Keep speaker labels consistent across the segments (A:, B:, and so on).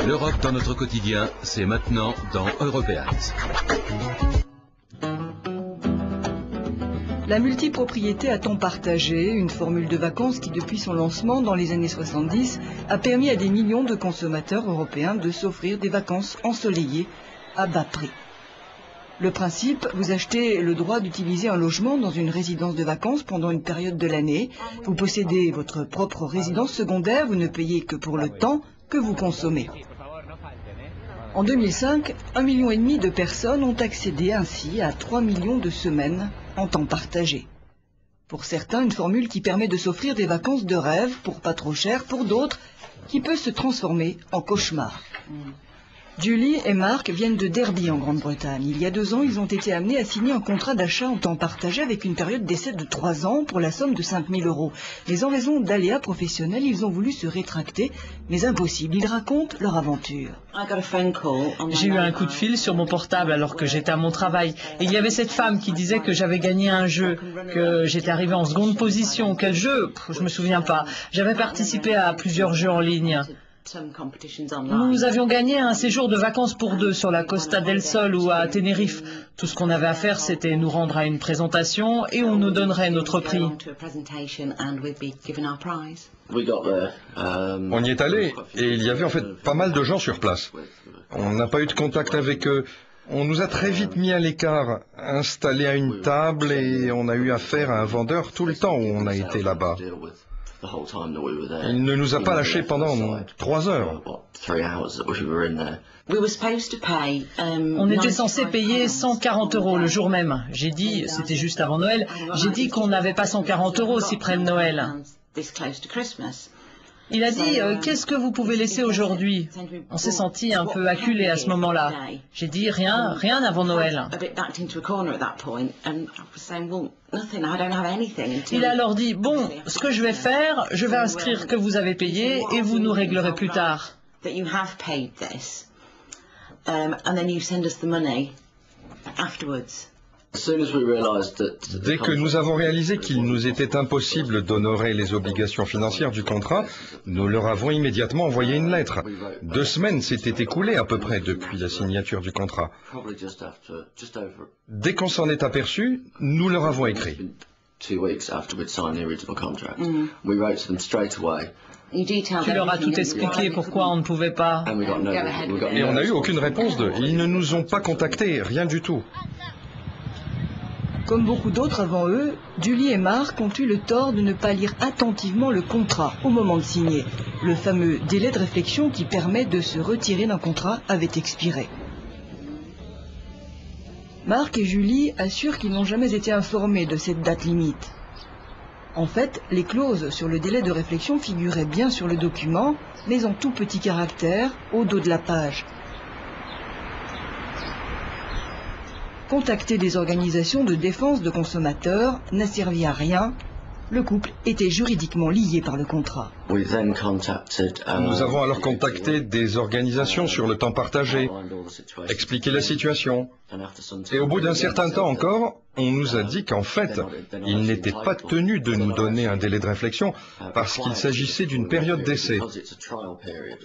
A: L'Europe dans notre quotidien, c'est maintenant dans Europeans.
B: La multipropriété à temps partagé, une formule de vacances qui depuis son lancement dans les années 70 a permis à des millions de consommateurs européens de s'offrir des vacances ensoleillées à bas prix. Le principe, vous achetez le droit d'utiliser un logement dans une résidence de vacances pendant une période de l'année. Vous possédez votre propre résidence secondaire, vous ne payez que pour le temps que vous consommez. En 2005, 1,5 million de personnes ont accédé ainsi à 3 millions de semaines en temps partagé. Pour certains, une formule qui permet de s'offrir des vacances de rêve pour pas trop cher, pour d'autres, qui peut se transformer en cauchemar. Julie et Marc viennent de Derby en Grande-Bretagne. Il y a 2 ans, ils ont été amenés à signer un contrat d'achat en temps partagé avec une période d'essai de 3 ans pour la somme de 5 000 €. Mais en raison d'aléas professionnels, ils ont voulu se rétracter, mais impossible. Ils racontent leur aventure.
C: J'ai eu un coup de fil sur mon portable alors que j'étais à mon travail. Et il y avait cette femme qui disait que j'avais gagné un jeu, que j'étais arrivé en seconde position. Quel jeu? Je me souviens pas. J'avais participé à plusieurs jeux en ligne. Nous avions gagné un séjour de vacances pour 2 sur la Costa del Sol ou à Tenerife. Tout ce qu'on avait à faire, c'était nous rendre à une présentation et on nous donnerait notre prix.
D: On y est allé et il y avait en fait pas mal de gens sur place. On n'a pas eu de contact avec eux. On nous a très vite mis à l'écart, installés à une table et on a eu affaire à un vendeur tout le temps où on a été là-bas. Il ne nous a pas lâchés pendant 3 heures.
C: On était censé payer 140 € le jour même. J'ai dit, c'était juste avant Noël, j'ai dit qu'on n'avait pas 140 € si près de Noël. Il a dit, qu'est-ce que vous pouvez laisser aujourd'hui? On s'est senti un peu acculés à ce moment-là. J'ai dit, rien avant Noël. Il a alors dit, bon, ce que je vais faire, je vais inscrire que vous avez payé et vous nous réglerez plus tard.
D: Dès que nous avons réalisé qu'il nous était impossible d'honorer les obligations financières du contrat, nous leur avons immédiatement envoyé une lettre. 2 semaines s'étaient écoulées à peu près depuis la signature du contrat. Dès qu'on s'en est aperçu, nous leur avons écrit.
C: Tu leur as tout expliqué pourquoi on ne pouvait pas.
D: Et on n'a eu aucune réponse d'eux. Ils ne nous ont pas contactés, rien du tout.
B: Comme beaucoup d'autres avant eux, Julie et Marc ont eu le tort de ne pas lire attentivement le contrat au moment de signer. Le fameux délai de réflexion qui permet de se retirer d'un contrat avait expiré. Marc et Julie assurent qu'ils n'ont jamais été informés de cette date limite. En fait, les clauses sur le délai de réflexion figuraient bien sur le document, mais en tout petit caractère au dos de la page. Contacter des organisations de défense de consommateurs n'a servi à rien. Le couple était juridiquement lié par le contrat.
D: Nous avons alors contacté des organisations sur le temps partagé, expliqué la situation. Et au bout d'un certain temps encore, on nous a dit qu'en fait, ils n'étaient pas tenus de nous donner un délai de réflexion parce qu'il s'agissait d'une période d'essai.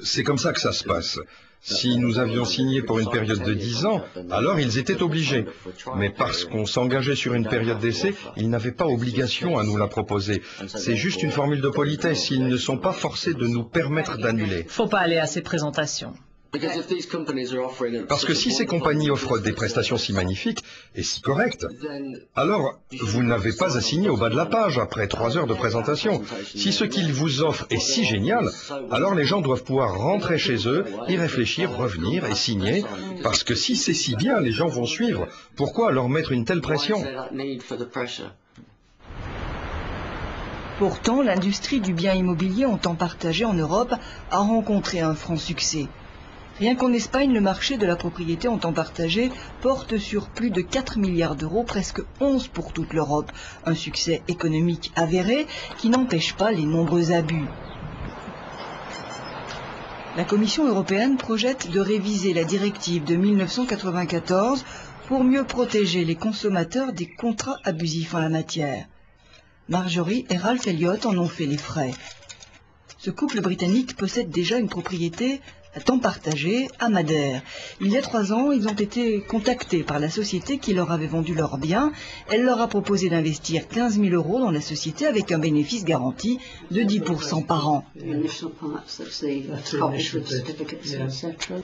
D: C'est comme ça que ça se passe. Si nous avions signé pour une période de 10 ans, alors ils étaient obligés. Mais parce qu'on s'engageait sur une période d'essai, ils n'avaient pas obligation à nous la proposer. C'est juste une formule de politesse. Ils ne sont pas forcés de nous permettre d'annuler.
C: Faut pas aller à ces présentations.
D: Parce que si ces compagnies offrent des prestations si magnifiques et si correctes, alors vous n'avez pas à signer au bas de la page après 3 heures de présentation. Si ce qu'ils vous offrent est si génial, alors les gens doivent pouvoir rentrer chez eux, y réfléchir, revenir et signer, parce que si c'est si bien, les gens vont suivre. Pourquoi leur mettre une telle pression ?
B: Pourtant, l'industrie du bien immobilier en temps partagé en Europe a rencontré un franc succès. Rien qu'en Espagne, le marché de la propriété en temps partagé porte sur plus de 4 milliards d'euros, presque 11 pour toute l'Europe. Un succès économique avéré qui n'empêche pas les nombreux abus. La Commission européenne projette de réviser la directive de 1994 pour mieux protéger les consommateurs des contrats abusifs en la matière. Marjorie et Ralph Elliott en ont fait les frais. Ce couple britannique possède déjà une propriété à temps partagé à Madère. Il y a 3 ans, ils ont été contactés par la société qui leur avait vendu leurs biens. Elle leur a proposé d'investir 15 000 € dans la société avec un bénéfice garanti de 10% par an.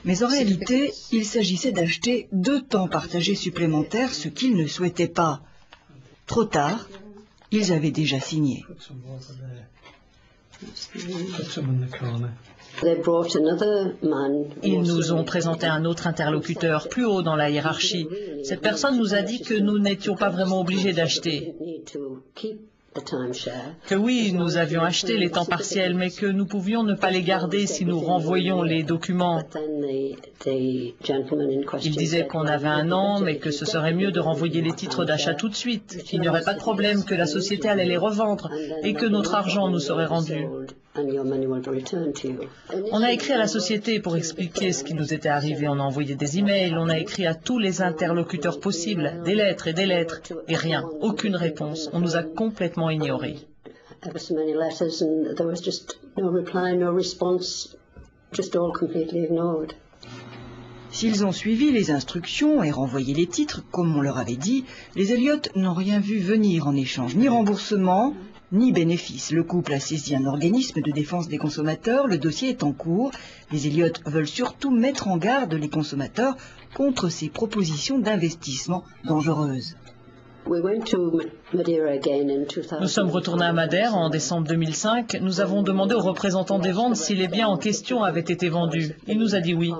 B: Mais en réalité, il s'agissait d'acheter 2 temps partagés supplémentaires, ce qu'ils ne souhaitaient pas. Trop tard, ils avaient déjà signé.
C: Ils nous ont présenté un autre interlocuteur plus haut dans la hiérarchie. Cette personne nous a dit que nous n'étions pas vraiment obligés d'acheter. Que oui, nous avions acheté les temps partiels, mais que nous pouvions ne pas les garder si nous renvoyions les documents. Il disait qu'on avait 1 an, mais que ce serait mieux de renvoyer les titres d'achat tout de suite, qu'il n'y aurait pas de problème, que la société allait les revendre et que notre argent nous serait rendu. On a écrit à la société pour expliquer ce qui nous était arrivé. On a envoyé des emails, on a écrit à tous les interlocuteurs possibles, des lettres, et rien, aucune réponse. On nous a complètement ignorés.
B: S'ils ont suivi les instructions et renvoyé les titres, comme on leur avait dit, les Elliott n'ont rien vu venir en échange, ni remboursement, ni bénéfice. Le couple a saisi un organisme de défense des consommateurs, le dossier est en cours. Les Elliott veulent surtout mettre en garde les consommateurs contre ces propositions d'investissement dangereuses.
C: Nous sommes retournés à Madère en décembre 2005. Nous avons demandé aux représentants des ventes si les biens en question avaient été vendus. Il nous a dit oui.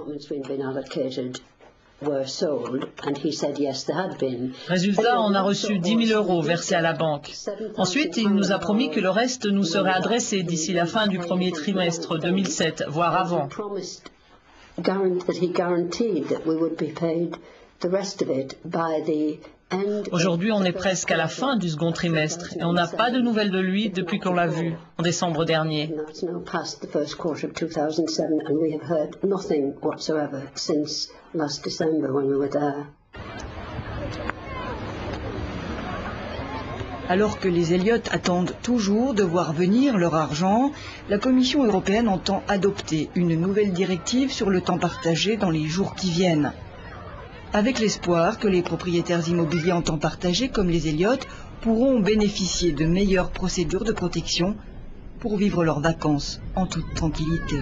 C: Résultat, on a reçu 10 000 € versés à la banque. Ensuite, il nous a promis que le reste nous serait adressé d'ici la fin du premier trimestre 2007, voire avant. Aujourd'hui, on est presque à la fin du second trimestre et on n'a pas de nouvelles de lui depuis qu'on l'a vu en décembre dernier.
B: Alors que les Elliott attendent toujours de voir venir leur argent, la Commission européenne entend adopter une nouvelle directive sur le temps partagé dans les jours qui viennent, avec l'espoir que les propriétaires immobiliers en temps partagé comme les Elliott pourront bénéficier de meilleures procédures de protection pour vivre leurs vacances en toute tranquillité.